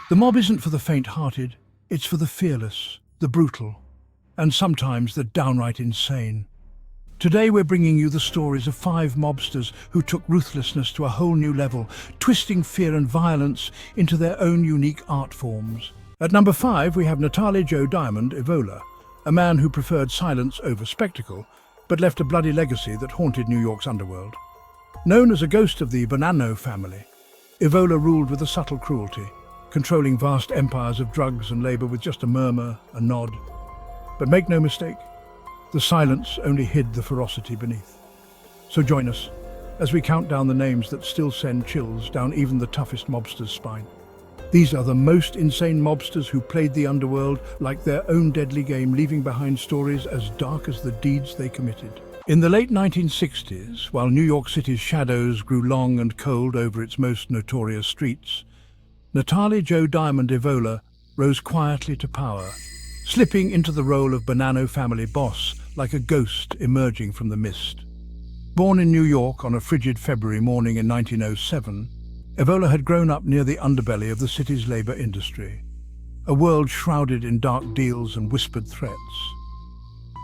The mob isn't for the faint-hearted, it's for the fearless, the brutal, and sometimes the downright insane. Today we're bringing you the stories of 5 mobsters who took ruthlessness to a whole new level, twisting fear and violence into their own unique art forms. At number 5 we have Natalie Joe Diamond Evola, a man who preferred silence over spectacle, but left a bloody legacy that haunted New York's underworld. Known as a ghost of the Bonanno family, Evola ruled with a subtle cruelty, controlling vast empires of drugs and labor with just a murmur, a nod. But make no mistake, the silence only hid the ferocity beneath. So join us as we count down the names that still send chills down even the toughest mobster's spine. These are the most insane mobsters who played the underworld like their own deadly game, leaving behind stories as dark as the deeds they committed. In the late 1960s, while New York City's shadows grew long and cold over its most notorious streets, Natalie Joe Diamond Evola rose quietly to power, slipping into the role of Bonanno family boss like a ghost emerging from the mist. Born in New York on a frigid February morning in 1907, Evola had grown up near the underbelly of the city's labor industry, a world shrouded in dark deals and whispered threats.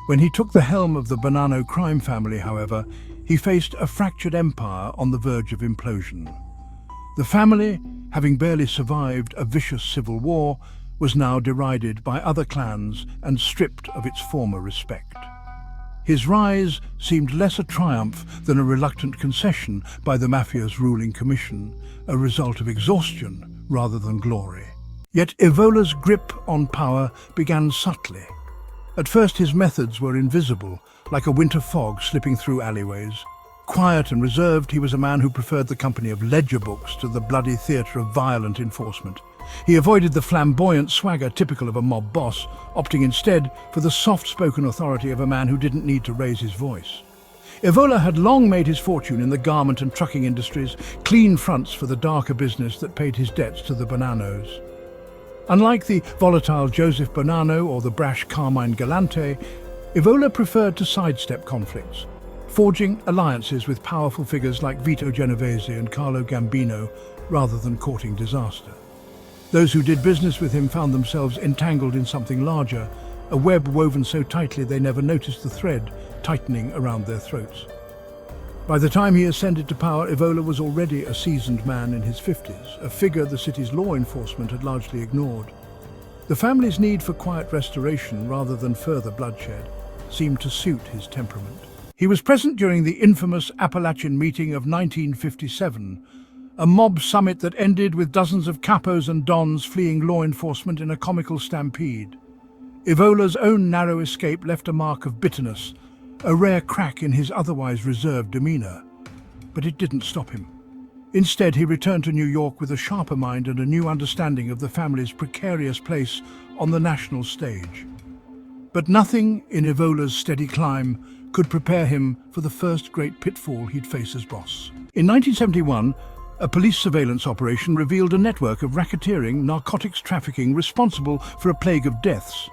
When he took the helm of the Bonanno crime family, however, he faced a fractured empire on the verge of implosion. The family, having barely survived a vicious civil war, was now derided by other clans and stripped of its former respect. His rise seemed less a triumph than a reluctant concession by the Mafia's ruling commission, a result of exhaustion rather than glory. Yet Evola's grip on power began subtly. At first his methods were invisible, like a winter fog slipping through alleyways. Quiet and reserved, he was a man who preferred the company of ledger books to the bloody theatre of violent enforcement. He avoided the flamboyant swagger typical of a mob boss, opting instead for the soft-spoken authority of a man who didn't need to raise his voice. Evola had long made his fortune in the garment and trucking industries, clean fronts for the darker business that paid his debts to the Bonannos. Unlike the volatile Joseph Bonanno or the brash Carmine Galante, Evola preferred to sidestep conflicts, forging alliances with powerful figures like Vito Genovese and Carlo Gambino rather than courting disaster. Those who did business with him found themselves entangled in something larger, a web woven so tightly they never noticed the thread tightening around their throats. By the time he ascended to power, Evola was already a seasoned man in his 50s, a figure the city's law enforcement had largely ignored. The family's need for quiet restoration rather than further bloodshed seemed to suit his temperament. He was present during the infamous Appalachian meeting of 1957, a mob summit that ended with dozens of capos and dons fleeing law enforcement in a comical stampede. Evola's own narrow escape left a mark of bitterness, a rare crack in his otherwise reserved demeanor. But it didn't stop him. Instead, he returned to New York with a sharper mind and a new understanding of the family's precarious place on the national stage. But nothing in Evola's steady climb could prepare him for the first great pitfall he'd face as boss. In 1971, a police surveillance operation revealed a network of racketeering, narcotics trafficking responsible for a plague of deaths,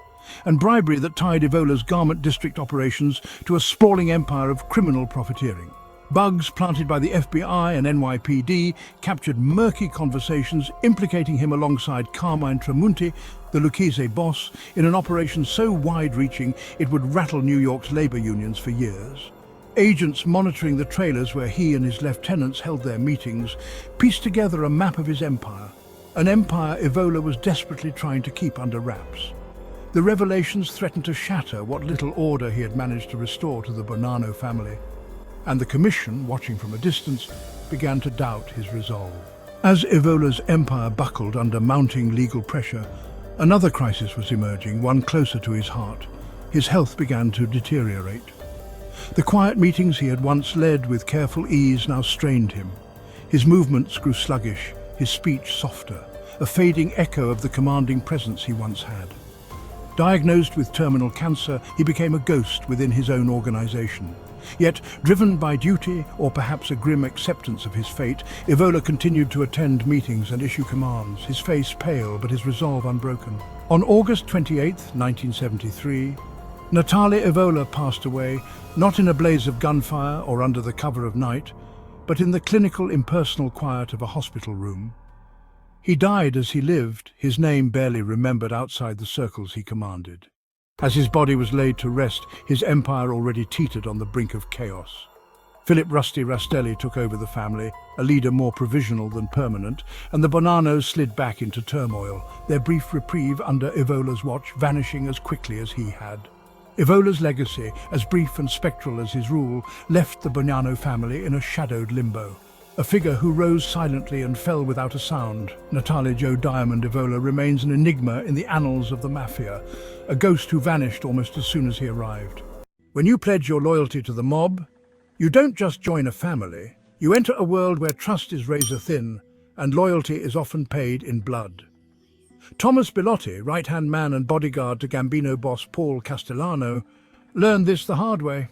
and bribery that tied Evola's garment district operations to a sprawling empire of criminal profiteering. Bugs planted by the FBI and NYPD captured murky conversations implicating him alongside Carmine Tramunti, the Lucchese boss, in an operation so wide-reaching it would rattle New York's labor unions for years. Agents monitoring the trailers where he and his lieutenants held their meetings pieced together a map of his empire, an empire Evola was desperately trying to keep under wraps. The revelations threatened to shatter what little order he had managed to restore to the Bonanno family, and the commission, watching from a distance, began to doubt his resolve. As Evola's empire buckled under mounting legal pressure, another crisis was emerging, one closer to his heart. His health began to deteriorate. The quiet meetings he had once led with careful ease now strained him. His movements grew sluggish, his speech softer, a fading echo of the commanding presence he once had. Diagnosed with terminal cancer, he became a ghost within his own organization. Yet, driven by duty, or perhaps a grim acceptance of his fate, Evola continued to attend meetings and issue commands, his face pale but his resolve unbroken. On August 28, 1973, Natalie Evola passed away, not in a blaze of gunfire or under the cover of night, but in the clinical, impersonal quiet of a hospital room. He died as he lived, his name barely remembered outside the circles he commanded. As his body was laid to rest, his empire already teetered on the brink of chaos. Philip Rusty Rastelli took over the family, a leader more provisional than permanent, and the Bonannos slid back into turmoil, their brief reprieve under Evola's watch vanishing as quickly as he had. Evola's legacy, as brief and spectral as his rule, left the Bonanno family in a shadowed limbo. A figure who rose silently and fell without a sound, Natale Joe Diamond Evola remains an enigma in the annals of the Mafia, a ghost who vanished almost as soon as he arrived. When you pledge your loyalty to the mob, you don't just join a family, you enter a world where trust is razor thin and loyalty is often paid in blood. Thomas Bilotti, right-hand man and bodyguard to Gambino boss Paul Castellano, learned this the hard way.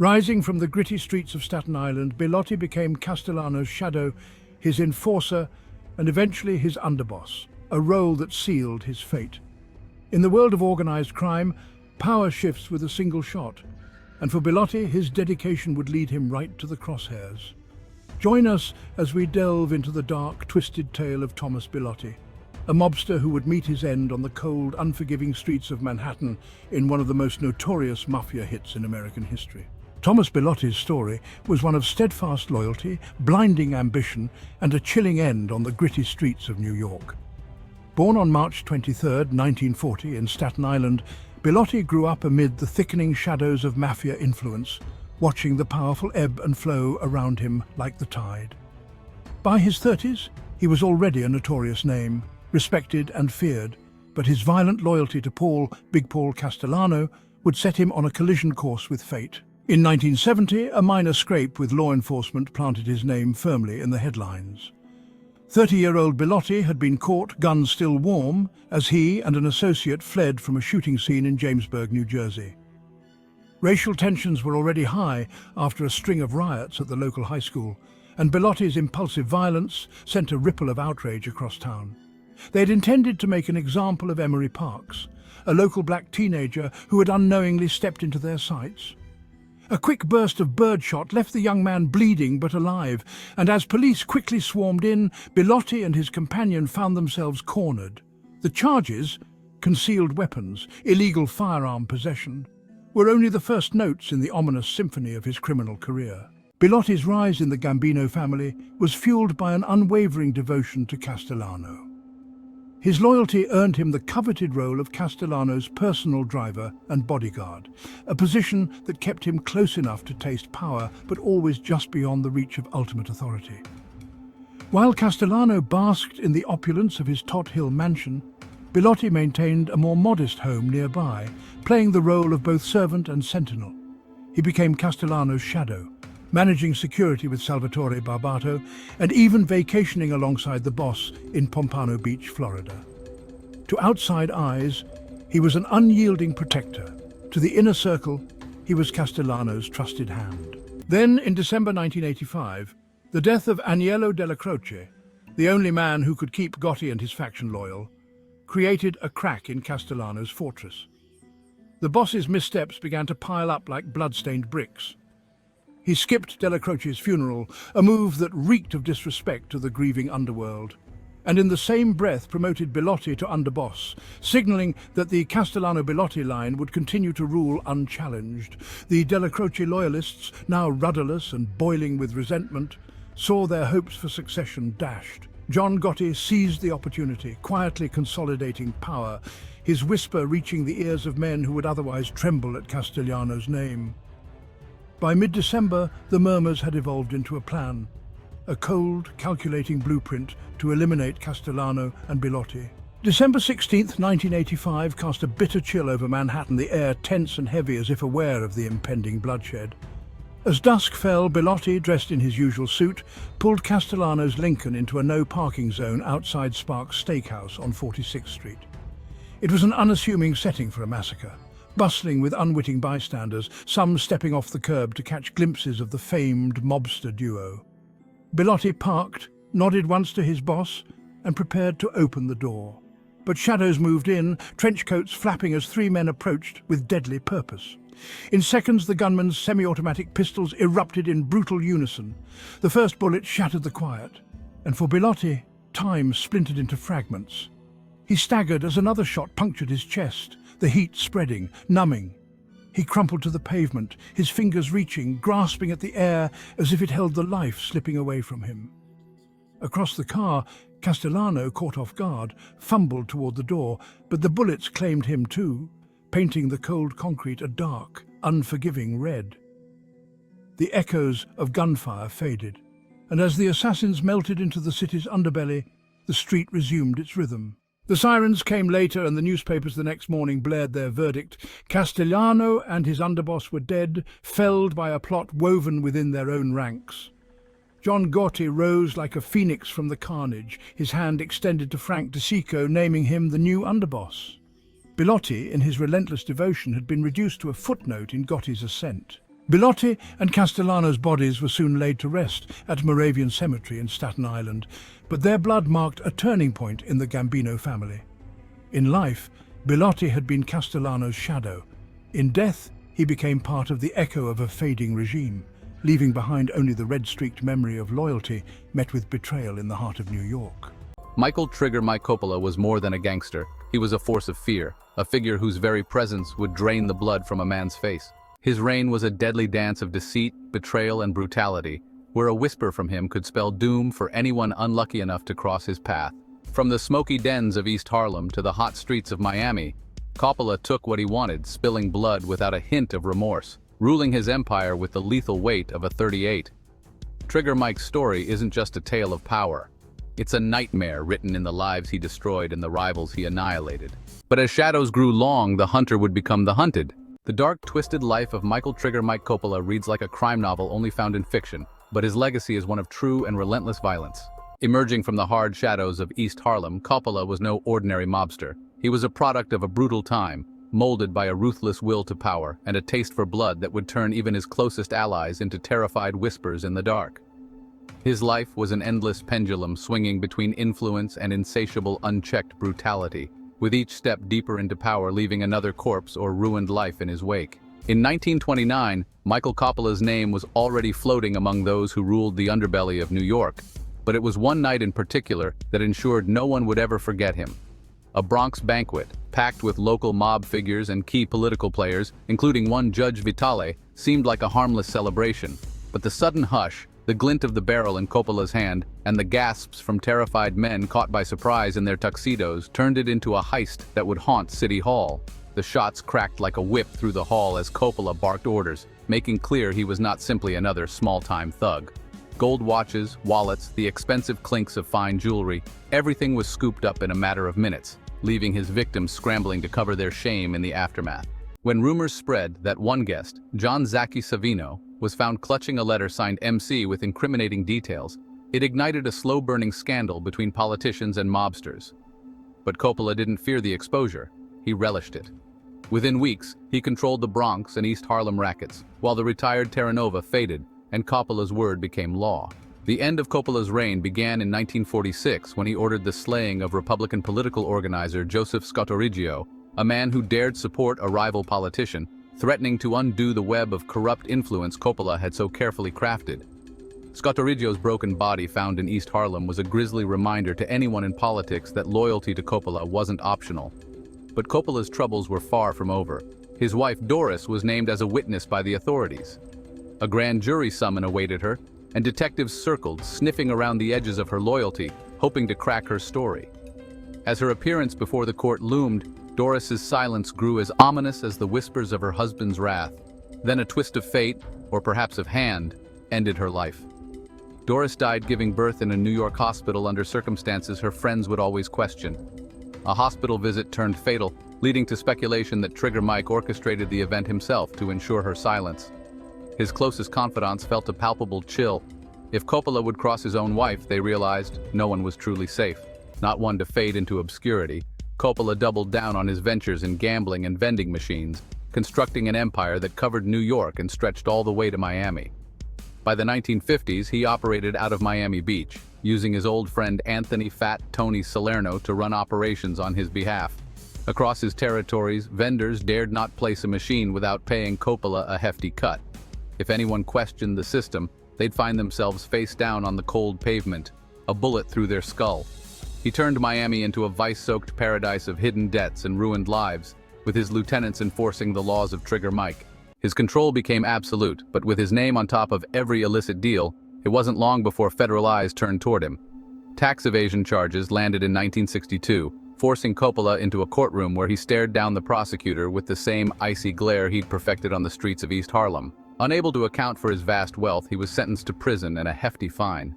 Rising from the gritty streets of Staten Island, Bilotti became Castellano's shadow, his enforcer, and eventually his underboss, a role that sealed his fate. In the world of organized crime, power shifts with a single shot, and for Bilotti, his dedication would lead him right to the crosshairs. Join us as we delve into the dark, twisted tale of Thomas Bilotti, a mobster who would meet his end on the cold, unforgiving streets of Manhattan in one of the most notorious mafia hits in American history. Thomas Bilotti's story was one of steadfast loyalty, blinding ambition, and a chilling end on the gritty streets of New York. Born on March 23, 1940, in Staten Island, Bilotti grew up amid the thickening shadows of mafia influence, watching the powerful ebb and flow around him like the tide. By his 30s, he was already a notorious name, respected and feared, but his violent loyalty to Big Paul Castellano would set him on a collision course with fate. In 1970, a minor scrape with law enforcement planted his name firmly in the headlines. 30-year-old Bilotti had been caught, guns still warm, as he and an associate fled from a shooting scene in Jamesburg, New Jersey. Racial tensions were already high after a string of riots at the local high school, and Bilotti's impulsive violence sent a ripple of outrage across town. They had intended to make an example of Emery Parks, a local black teenager who had unknowingly stepped into their sights. A quick burst of birdshot left the young man bleeding but alive, and as police quickly swarmed in, Bilotti and his companion found themselves cornered. The charges, concealed weapons, illegal firearm possession, were only the first notes in the ominous symphony of his criminal career. Bilotti's rise in the Gambino family was fueled by an unwavering devotion to Castellano. His loyalty earned him the coveted role of Castellano's personal driver and bodyguard, a position that kept him close enough to taste power but always just beyond the reach of ultimate authority. While Castellano basked in the opulence of his Tot Hill mansion, Bilotti maintained a more modest home nearby, playing the role of both servant and sentinel. He became Castellano's shadow, managing security with Salvatore Barbato, and even vacationing alongside the boss in Pompano Beach, Florida. To outside eyes, he was an unyielding protector. To the inner circle, he was Castellano's trusted hand. Then, in December 1985, the death of Agnello Della Croce, the only man who could keep Gotti and his faction loyal, created a crack in Castellano's fortress. The boss's missteps began to pile up like blood-stained bricks. He skipped Della Croce's funeral, a move that reeked of disrespect to the grieving underworld, and in the same breath promoted Bilotti to underboss, signaling that the Castellano-Bilotti line would continue to rule unchallenged. The Della Croce loyalists, now rudderless and boiling with resentment, saw their hopes for succession dashed. John Gotti seized the opportunity, quietly consolidating power, his whisper reaching the ears of men who would otherwise tremble at Castellano's name. By mid-December, the murmurs had evolved into a plan, a cold, calculating blueprint to eliminate Castellano and Bilotti. December 16, 1985 cast a bitter chill over Manhattan, the air tense and heavy as if aware of the impending bloodshed. As dusk fell, Bilotti, dressed in his usual suit, pulled Castellano's Lincoln into a no-parking zone outside Sparks Steakhouse on 46th Street. It was an unassuming setting for a massacre, bustling with unwitting bystanders, some stepping off the curb to catch glimpses of the famed mobster duo. Bilotti parked, nodded once to his boss, and prepared to open the door. But shadows moved in, trench coats flapping as three men approached with deadly purpose. In seconds, the gunman's semi-automatic pistols erupted in brutal unison. The first bullet shattered the quiet, and for Bilotti, Time splintered into fragments. He staggered as another shot punctured his chest, the heat spreading, numbing. He crumpled to the pavement, his fingers reaching, grasping at the air as if it held the life slipping away from him. Across the car, Castellano, caught off guard, fumbled toward the door, but the bullets claimed him too, painting the cold concrete a dark, unforgiving red. The echoes of gunfire faded, and as the assassins melted into the city's underbelly, the street resumed its rhythm. The sirens came later, and the newspapers the next morning blared their verdict. Castellano and his underboss were dead, felled by a plot woven within their own ranks. John Gotti rose like a phoenix from the carnage, his hand extended to Frank DeSico, naming him the new underboss. Bilotti, in his relentless devotion, had been reduced to a footnote in Gotti's ascent. Bilotti and Castellano's bodies were soon laid to rest at Moravian Cemetery in Staten Island, but their blood marked a turning point in the Gambino family. In life, Bilotti had been Castellano's shadow. In death, he became part of the echo of a fading regime, leaving behind only the red-streaked memory of loyalty met with betrayal in the heart of New York. Michael "Trigger" Mike Coppola was more than a gangster. He was a force of fear, a figure whose very presence would drain the blood from a man's face. His reign was a deadly dance of deceit, betrayal, and brutality, where a whisper from him could spell doom for anyone unlucky enough to cross his path. From the smoky dens of East Harlem to the hot streets of Miami, Coppola took what he wanted, spilling blood without a hint of remorse, ruling his empire with the lethal weight of a .38. Trigger Mike's story isn't just a tale of power. It's a nightmare written in the lives he destroyed and the rivals he annihilated. But as shadows grew long, the hunter would become the hunted. The dark, twisted life of Michael "Trigger" Mike Coppola reads like a crime novel only found in fiction, but his legacy is one of true and relentless violence. Emerging from the hard shadows of East Harlem, Coppola was no ordinary mobster. He was a product of a brutal time, molded by a ruthless will to power and a taste for blood that would turn even his closest allies into terrified whispers in the dark. His life was an endless pendulum swinging between influence and insatiable, unchecked brutality, with each step deeper into power leaving another corpse or ruined life in his wake. In 1929, Michael Coppola's name was already floating among those who ruled the underbelly of New York, but it was one night in particular that ensured no one would ever forget him. A Bronx banquet, packed with local mob figures and key political players, including one Judge Vitale, seemed like a harmless celebration, but the sudden hush, the glint of the barrel in Coppola's hand, and the gasps from terrified men caught by surprise in their tuxedos turned it into a heist that would haunt City Hall. The shots cracked like a whip through the hall as Coppola barked orders, making clear he was not simply another small-time thug. Gold watches, wallets, the expensive clinks of fine jewelry, everything was scooped up in a matter of minutes, leaving his victims scrambling to cover their shame in the aftermath. When rumors spread that one guest, John Zaki Savino, was found clutching a letter signed MC with incriminating details, it ignited a slow-burning scandal between politicians and mobsters. But Coppola didn't fear the exposure, he relished it. Within weeks, he controlled the Bronx and East Harlem rackets, while the retired Terra Nova faded and Coppola's word became law. The end of Coppola's reign began in 1946 when he ordered the slaying of Republican political organizer Joseph Scotoriggio, a man who dared support a rival politician, threatening to undo the web of corrupt influence Coppola had so carefully crafted. Scotoriggio's broken body found in East Harlem was a grisly reminder to anyone in politics that loyalty to Coppola wasn't optional. But Coppola's troubles were far from over. His wife Doris was named as a witness by the authorities. A grand jury summon awaited her, and detectives circled, sniffing around the edges of her loyalty, hoping to crack her story. As her appearance before the court loomed, Doris's silence grew as ominous as the whispers of her husband's wrath. Then a twist of fate, or perhaps of hand, ended her life. Doris died giving birth in a New York hospital under circumstances her friends would always question. A hospital visit turned fatal, leading to speculation that Trigger Mike orchestrated the event himself to ensure her silence. His closest confidants felt a palpable chill. If Coppola would cross his own wife, they realized no one was truly safe. Not one to fade into obscurity, Coppola doubled down on his ventures in gambling and vending machines, constructing an empire that covered New York and stretched all the way to Miami. By the 1950s, he operated out of Miami Beach, using his old friend Anthony "Fat" Tony Salerno to run operations on his behalf. Across his territories, vendors dared not place a machine without paying Coppola a hefty cut. If anyone questioned the system, they'd find themselves face down on the cold pavement, a bullet through their skull. He turned Miami into a vice-soaked paradise of hidden debts and ruined lives, with his lieutenants enforcing the laws of Trigger Mike. His control became absolute, but with his name on top of every illicit deal, it wasn't long before federal eyes turned toward him. Tax evasion charges landed in 1962, forcing Coppola into a courtroom where he stared down the prosecutor with the same icy glare he'd perfected on the streets of East Harlem. Unable to account for his vast wealth, he was sentenced to prison and a hefty fine.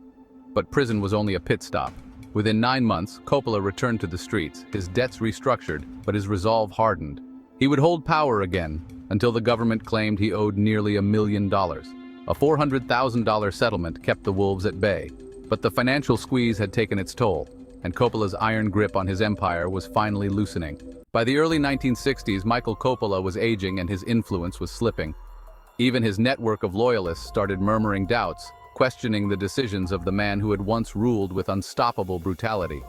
But prison was only a pit stop. Within 9 months, Coppola returned to the streets, his debts restructured, but his resolve hardened. He would hold power again, until the government claimed he owed nearly $1 million. A $400,000 settlement kept the wolves at bay. But the financial squeeze had taken its toll, and Coppola's iron grip on his empire was finally loosening. By the early 1960s, Michael Coppola was aging and his influence was slipping. Even his network of loyalists started murmuring doubts, questioning the decisions of the man who had once ruled with unstoppable brutality.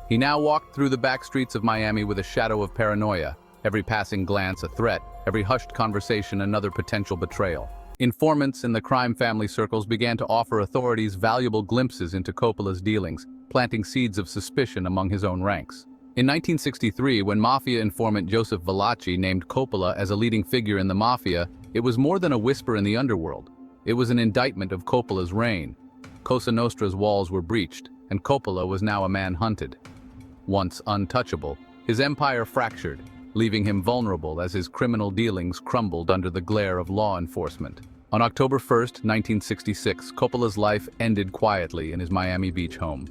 He now walked through the back streets of Miami with a shadow of paranoia, every passing glance a threat, every hushed conversation another potential betrayal. Informants in the crime family circles began to offer authorities valuable glimpses into Coppola's dealings, planting seeds of suspicion among his own ranks. In 1963, when Mafia informant Joseph Bilotti named Coppola as a leading figure in the Mafia, it was more than a whisper in the underworld. It was an indictment of Coppola's reign. Cosa Nostra's walls were breached, and Coppola was now a man hunted. Once untouchable, his empire fractured, leaving him vulnerable as his criminal dealings crumbled under the glare of law enforcement. On October 1, 1966, Coppola's life ended quietly in his Miami Beach home.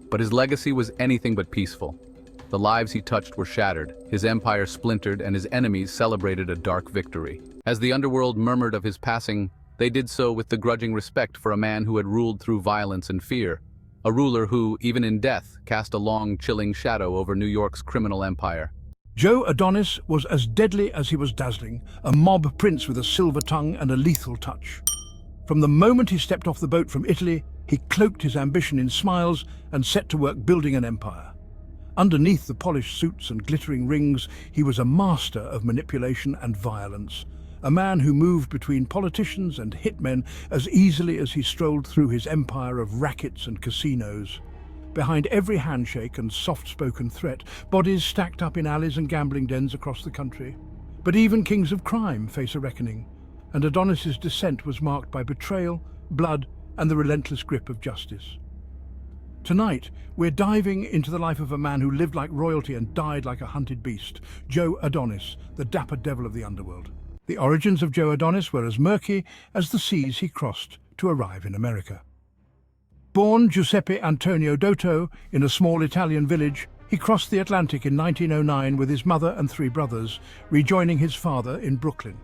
But his legacy was anything but peaceful. The lives he touched were shattered, his empire splintered, and his enemies celebrated a dark victory. As the underworld murmured of his passing, they did so with the grudging respect for a man who had ruled through violence and fear, a ruler who, even in death, cast a long, chilling shadow over New York's criminal empire. Joe Adonis was as deadly as he was dazzling, a mob prince with a silver tongue and a lethal touch. From the moment he stepped off the boat from Italy, he cloaked his ambition in smiles and set to work building an empire. Underneath the polished suits and glittering rings, he was a master of manipulation and violence, a man who moved between politicians and hitmen as easily as he strolled through his empire of rackets and casinos. Behind every handshake and soft-spoken threat, bodies stacked up in alleys and gambling dens across the country. But even kings of crime face a reckoning, and Adonis's descent was marked by betrayal, blood, and the relentless grip of justice. Tonight, we're diving into the life of a man who lived like royalty and died like a hunted beast, Joe Adonis, the dapper devil of the underworld. The origins of Joe Adonis were as murky as the seas he crossed to arrive in America. Born Giuseppe Antonio Dotto in a small Italian village, he crossed the Atlantic in 1909 with his mother and 3 brothers, rejoining his father in Brooklyn.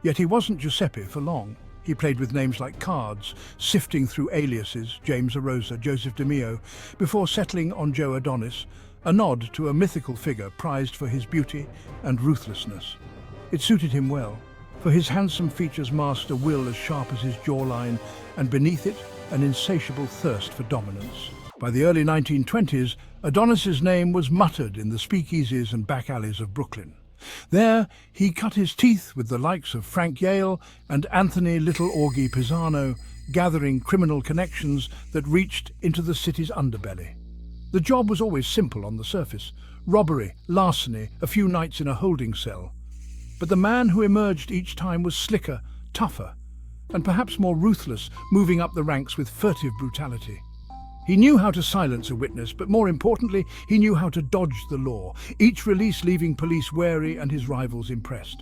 Yet he wasn't Giuseppe for long. He played with names like cards, sifting through aliases, James Arosa, Joseph DeMio, before settling on Joe Adonis, a nod to a mythical figure prized for his beauty and ruthlessness. It suited him well, for his handsome features masked a will as sharp as his jawline, and beneath it, an insatiable thirst for dominance. By the early 1920s, Adonis's name was muttered in the speakeasies and back alleys of Brooklyn. There, he cut his teeth with the likes of Frank Yale and Anthony Little Orgy Pisano, gathering criminal connections that reached into the city's underbelly. The job was always simple on the surface: robbery, larceny, a few nights in a holding cell. But the man who emerged each time was slicker, tougher, and perhaps more ruthless, moving up the ranks with furtive brutality. He knew how to silence a witness, but more importantly, he knew how to dodge the law, each release leaving police wary and his rivals impressed.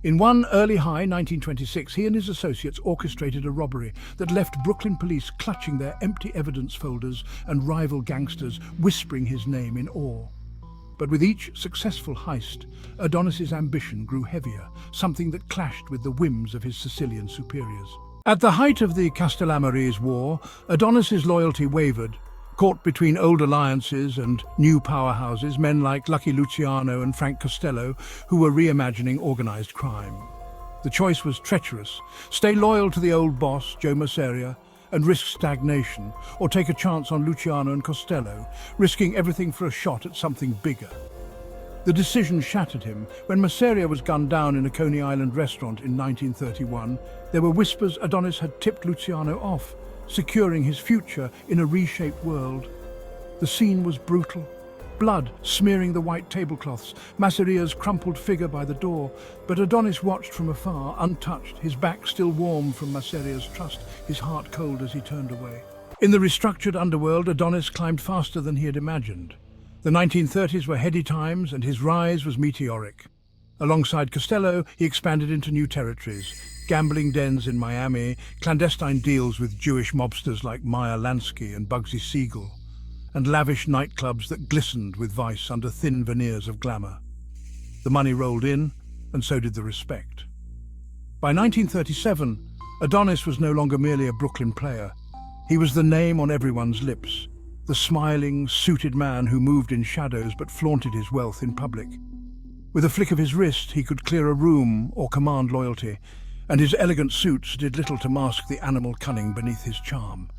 In one early high 1926, he and his associates orchestrated a robbery that left Brooklyn police clutching their empty evidence folders and rival gangsters whispering his name in awe. But with each successful heist, Adonis's ambition grew heavier, something that clashed with the whims of his Sicilian superiors. At the height of the Castellamarese War, Adonis's loyalty wavered. Caught between old alliances and new powerhouses, men like Lucky Luciano and Frank Costello, who were reimagining organized crime. The choice was treacherous: stay loyal to the old boss, Joe Masseria, and risk stagnation, or take a chance on Luciano and Costello, risking everything for a shot at something bigger. The decision shattered him. When Masseria was gunned down in a Coney Island restaurant in 1931, there were whispers Adonis had tipped Luciano off, securing his future in a reshaped world. The scene was brutal. Blood smearing the white tablecloths, Masseria's crumpled figure by the door, but Adonis watched from afar, untouched, his back still warm from Masseria's trust, his heart cold as he turned away. In the restructured underworld, Adonis climbed faster than he had imagined. The 1930s were heady times, and his rise was meteoric. Alongside Costello, he expanded into new territories. Gambling dens in Miami, clandestine deals with Jewish mobsters like Meyer Lansky and Bugsy Siegel, and lavish nightclubs that glistened with vice under thin veneers of glamour. The money rolled in, and so did the respect. By 1937, Adonis was no longer merely a Brooklyn player. He was the name on everyone's lips, the smiling, suited man who moved in shadows but flaunted his wealth in public. With a flick of his wrist, he could clear a room or command loyalty, and his elegant suits did little to mask the animal cunning beneath his charm.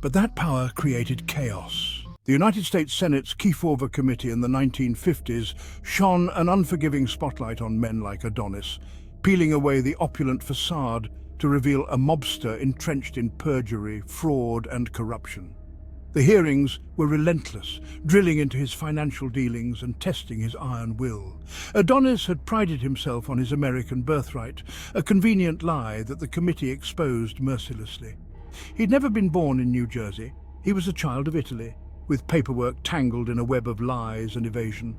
But that power created chaos. The United States Senate's Kefauver Committee in the 1950s shone an unforgiving spotlight on men like Adonis, peeling away the opulent facade to reveal a mobster entrenched in perjury, fraud, and corruption. The hearings were relentless, drilling into his financial dealings and testing his iron will. Adonis had prided himself on his American birthright, a convenient lie that the committee exposed mercilessly. He'd never been born in New Jersey. He was a child of Italy, with paperwork tangled in a web of lies and evasion.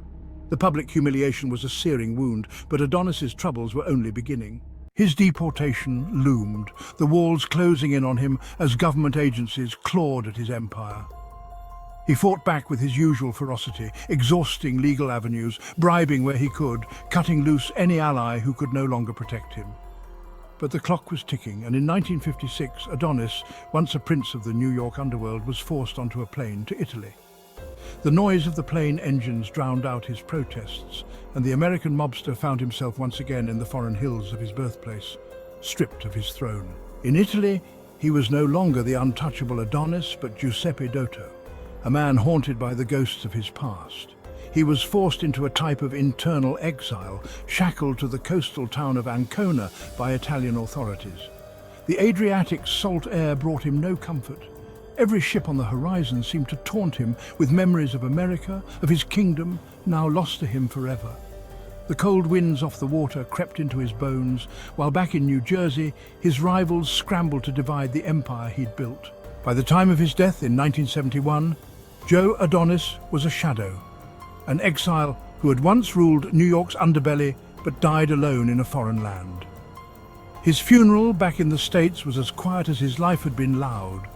The public humiliation was a searing wound, but Adonis's troubles were only beginning. His deportation loomed, the walls closing in on him as government agencies clawed at his empire. He fought back with his usual ferocity, exhausting legal avenues, bribing where he could, cutting loose any ally who could no longer protect him. But the clock was ticking, and in 1956, Adonis, once a prince of the New York underworld, was forced onto a plane to Italy. The noise of the plane engines drowned out his protests, and the American mobster found himself once again in the foreign hills of his birthplace, stripped of his throne. In Italy, he was no longer the untouchable Adonis, but Giuseppe Dotto, a man haunted by the ghosts of his past. He was forced into a type of internal exile, shackled to the coastal town of Ancona by Italian authorities. The Adriatic's salt air brought him no comfort. Every ship on the horizon seemed to taunt him with memories of America, of his kingdom, now lost to him forever. The cold winds off the water crept into his bones, while back in New Jersey, his rivals scrambled to divide the empire he'd built. By the time of his death in 1971, Joe Adonis was a shadow, an exile who had once ruled New York's underbelly but died alone in a foreign land. His funeral back in the States was as quiet as his life had been loud.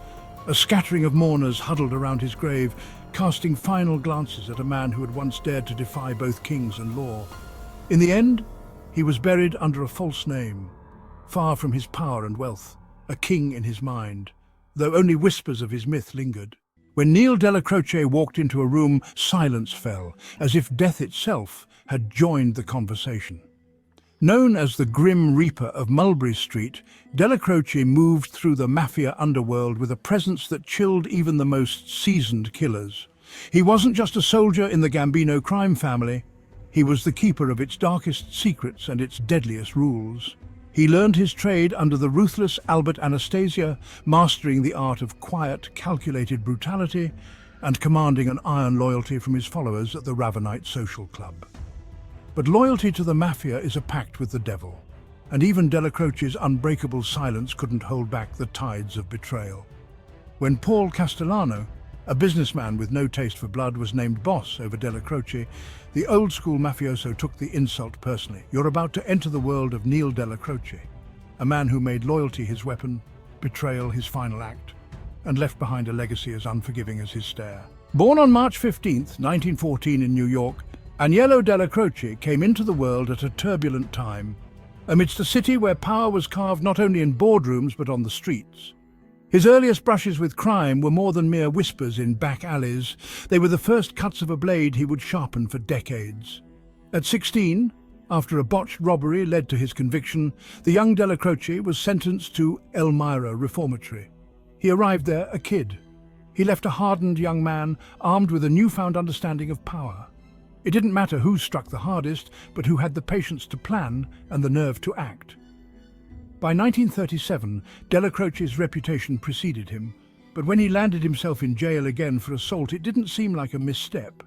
A scattering of mourners huddled around his grave, casting final glances at a man who had once dared to defy both kings and law. In the end, he was buried under a false name, far from his power and wealth, a king in his mind, though only whispers of his myth lingered. When Neil Della Croce walked into a room, silence fell, as if death itself had joined the conversation. Known as the Grim Reaper of Mulberry Street, Della Croce moved through the Mafia underworld with a presence that chilled even the most seasoned killers. He wasn't just a soldier in the Gambino crime family, he was the keeper of its darkest secrets and its deadliest rules. He learned his trade under the ruthless Albert Anastasia, mastering the art of quiet, calculated brutality and commanding an iron loyalty from his followers at the Ravenite Social Club. But loyalty to the Mafia is a pact with the devil, and even Della Croce's unbreakable silence couldn't hold back the tides of betrayal. When Paul Castellano, a businessman with no taste for blood, was named boss over Della Croce, the old-school mafioso took the insult personally. You're about to enter the world of Neil Della Croce, a man who made loyalty his weapon, betrayal his final act, and left behind a legacy as unforgiving as his stare. Born on March 15, 1914 in New York, Agnello Della Croce came into the world at a turbulent time, amidst a city where power was carved not only in boardrooms but on the streets. His earliest brushes with crime were more than mere whispers in back alleys. They were the first cuts of a blade he would sharpen for decades. At 16, after a botched robbery led to his conviction, the young Della Croce was sentenced to Elmira Reformatory. He arrived there a kid. He left a hardened young man armed with a newfound understanding of power. It didn't matter who struck the hardest, but who had the patience to plan and the nerve to act. By 1937, Della Croce's reputation preceded him. But when he landed himself in jail again for assault, it didn't seem like a misstep.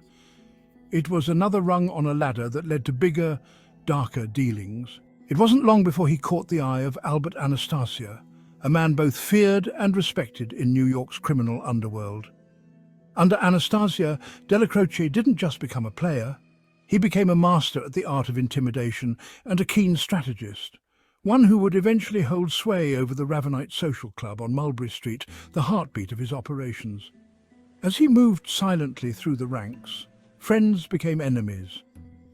It was another rung on a ladder that led to bigger, darker dealings. It wasn't long before he caught the eye of Albert Anastasia, a man both feared and respected in New York's criminal underworld. Under Anastasia, Della Croce didn't just become a player. He became a master at the art of intimidation and a keen strategist, one who would eventually hold sway over the Ravenite Social Club on Mulberry Street, the heartbeat of his operations. As he moved silently through the ranks, friends became enemies,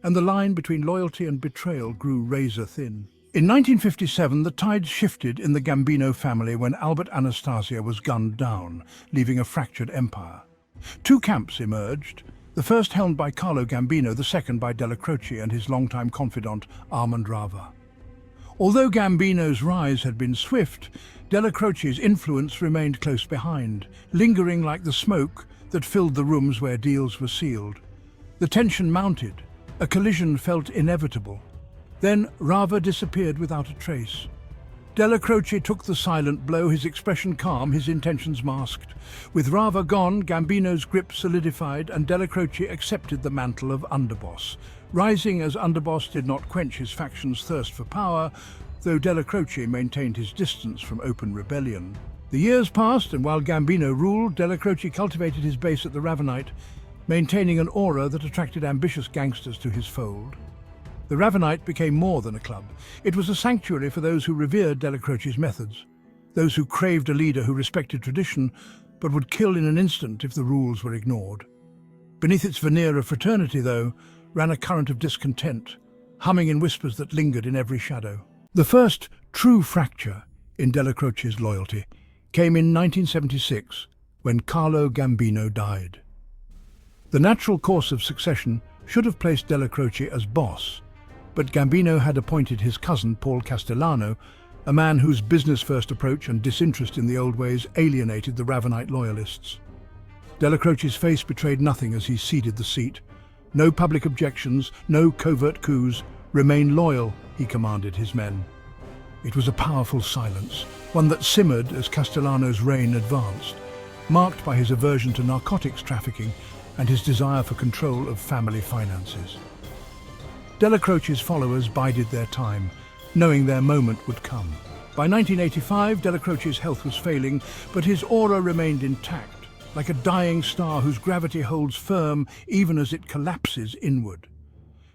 and the line between loyalty and betrayal grew razor-thin. In 1957, the tide shifted in the Gambino family when Albert Anastasia was gunned down, leaving a fractured empire. Two camps emerged, the first helmed by Carlo Gambino, the second by Della Croce and his longtime confidant, Armand Rava. Although Gambino's rise had been swift, Della Croce's influence remained close behind, lingering like the smoke that filled the rooms where deals were sealed. The tension mounted. A collision felt inevitable. Then Rava disappeared without a trace. Della Croce took the silent blow, his expression calm, his intentions masked. With Rava gone, Gambino's grip solidified and Della Croce accepted the mantle of underboss. Rising as underboss did not quench his faction's thirst for power, though Della Croce maintained his distance from open rebellion. The years passed, and while Gambino ruled, Della Croce cultivated his base at the Ravenite, maintaining an aura that attracted ambitious gangsters to his fold. The Ravenite became more than a club. It was a sanctuary for those who revered Della Croce's methods, those who craved a leader who respected tradition but would kill in an instant if the rules were ignored. Beneath its veneer of fraternity, though, ran a current of discontent, humming in whispers that lingered in every shadow. The first true fracture in Della Croce's loyalty came in 1976, when Carlo Gambino died. The natural course of succession should have placed Della Croce as boss, but Gambino had appointed his cousin Paul Castellano, a man whose business-first approach and disinterest in the old ways alienated the Ravenite loyalists. Della Croce's face betrayed nothing as he ceded the seat. No public objections, no covert coups. Remain loyal, he commanded his men. It was a powerful silence, one that simmered as Castellano's reign advanced, marked by his aversion to narcotics trafficking and his desire for control of family finances. Della Croce's followers bided their time, knowing their moment would come. By 1985, Della Croce's health was failing, but his aura remained intact, like a dying star whose gravity holds firm even as it collapses inward.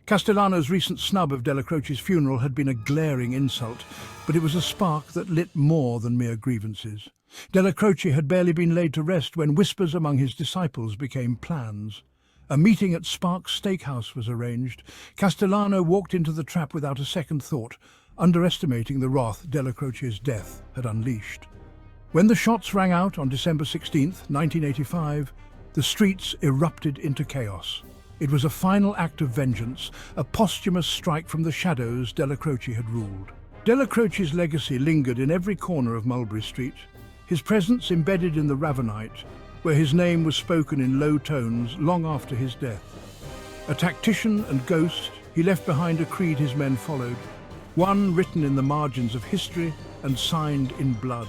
Castellano's recent snub of Della Croce's funeral had been a glaring insult, but it was a spark that lit more than mere grievances. Della Croce had barely been laid to rest when whispers among his disciples became plans. A meeting at Sparks' Steakhouse was arranged. Castellano walked into the trap without a second thought, underestimating the wrath Della Croce's death had unleashed. When the shots rang out on December 16, 1985, the streets erupted into chaos. It was a final act of vengeance, a posthumous strike from the shadows Della Croce had ruled. Della Croce's legacy lingered in every corner of Mulberry Street, his presence embedded in the Ravenite, where his name was spoken in low tones long after his death. A tactician and ghost, he left behind a creed his men followed, one written in the margins of history and signed in blood.